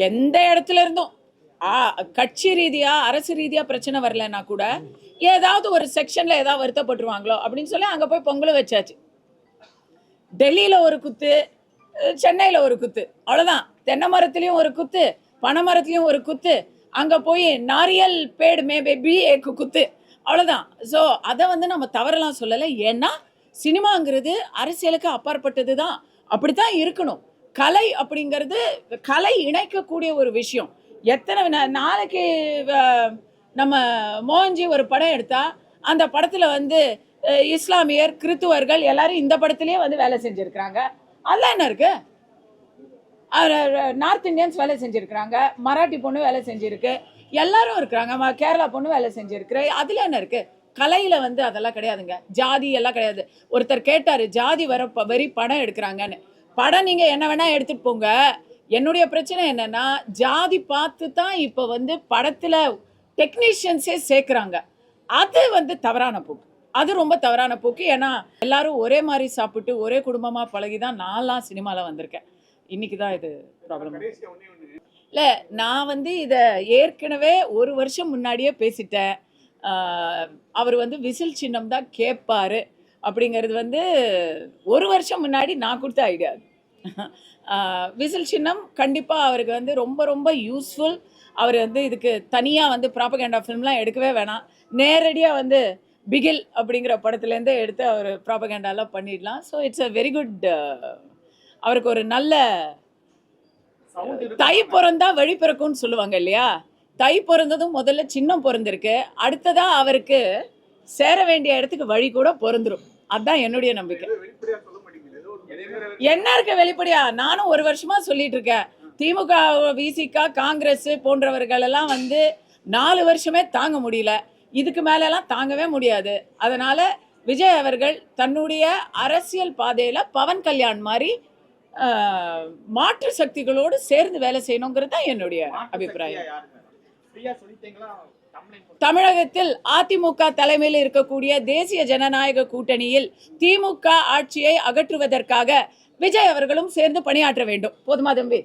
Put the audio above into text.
எந்த இடத்துல இருந்தும் கட்சி ரீதியா அரசு ரீதியா பிரச்சனை வரலன்னா கூட ஏதாவது ஒரு செக்ஷன்ல ஏதாவது வருத்தப்பட்டுருவாங்களோ அப்படின்னு சொல்லி அங்க போய் பொங்கலை வச்சாச்சு. டெல்லியில ஒரு குத்து, சென்னையில ஒரு குத்து, அவ்வளவுதான். தென்னை மரத்திலையும் ஒரு குத்து, பனை மரத்திலையும் ஒரு குத்து, அங்க போய் நாரியல் பேடு மே பேபி குத்து, அவ்வளவுதான். ஸோ அதை நம்ம தவறலாம் சொல்லலை. ஏன்னா சினிமாங்கிறது அரசியலுக்கு அப்பாற்பட்டது தான். அப்படித்தான் இருக்கணும். கலை அப்படிங்கிறது கலை இணைக்கக்கூடிய ஒரு விஷயம். எத்தனை நாளைக்கு நம்ம மோகன்ஜி ஒரு படம் எடுத்தா அந்த படத்துல இஸ்லாமியர் கிறித்துவர்கள் எல்லாரும் இந்த படத்திலேயே வேலை செஞ்சிருக்கிறாங்க. அதெல்லாம் என்ன இருக்கு? நார்த் இந்தியன்ஸ் வேலை செஞ்சிருக்கிறாங்க, மராட்டி பொண்ணு வேலை செஞ்சிருக்கு, எல்லாரும் இருக்கிறாங்க, கேரளா பொண்ணு வேலை செஞ்சிருக்கு. அதுல என்ன இருக்கு? கலையில அதெல்லாம் கிடையாதுங்க. ஜாதி எல்லாம் கிடையாது. ஒருத்தர் கேட்டாரு ஜாதி வரி படம் எடுக்கிறாங்கன்னு. படம் நீங்க என்ன வேணா எடுத்துட்டு போங்க. என்னுடைய பிரச்சனை என்னன்னா ஜாதி பார்த்து தான் இப்ப படத்துல டெக்னீஷியன்ஸே சேர்க்கிறாங்க. அது தவறான போக்கு. அது ரொம்ப தவறான போக்கு. ஏன்னா எல்லாரும் ஒரே மாதிரி சாப்பிட்டு ஒரே குடும்பமா பழகிதான் நான்லாம் சினிமால வந்திருக்கேன். இன்னைக்கு தான் இது ப்ராப்ளம். இல்லை, நான் இதை ஏற்கனவே ஒரு வருஷம் முன்னாடியே பேசிட்டேன். அவர் விசில் சின்னம் தான் கேட்பாரு அப்படிங்கிறது ஒரு வருஷம் முன்னாடி நான் கொடுத்த ஐடியா. விசில் சின்னம் கண்டிப்பாக அவருக்கு ரொம்ப ரொம்ப யூஸ்ஃபுல். அவர் இதுக்கு தனியாக ப்ராபகேண்டா ஃபிலிம்லாம் எடுக்கவே வேணாம். நேரடியாக பிகில் அப்படிங்கிற படத்துலேருந்தே எடுத்து அவர் ப்ராபகேண்டாலாம் பண்ணிடலாம். So it's a very good. அவருக்கு ஒரு நல்ல தை பிறந்தா வழி பிறக்கும்னு சொல்லுவாங்க இல்லையா? தை பிறந்ததும் முதல்ல சின்னம் பிறந்திருக்கு. அடுத்ததா அவருக்கு சேர வேண்டிய இடத்துக்கு வழி கூட பிறந்துரும். அதுதான் என்னுடைய நம்பிக்கை. என்ன இருக்க வெளிப்படையா? நானும் ஒரு வருஷமா சொல்லிட்டு இருக்கேன். திமுக, விசிக, காங்கிரஸ் போன்றவர்கள் எல்லாம் 4 வருஷமே தாங்க முடியல. இதுக்கு மேல எல்லாம் தாங்கவே முடியாது. அதனால விஜய் அவர்கள் தன்னுடைய அரசியல் பாதையில பவன் கல்யாண் மாதிரி மாற்று சக்திகளோடு சேர்ந்து வேலை செய்யணுங்கிறது தான் என்னுடைய அபிப்பிராயம். தமிழகத்தில் அதிமுக தலைமையில் இருக்கக்கூடிய தேசிய ஜனநாயக கூட்டணியில் திமுக ஆட்சியை அகற்றுவதற்காக விஜய் அவர்களும் சேர்ந்து பணியாற்ற வேண்டும். போதுமா தம்பி?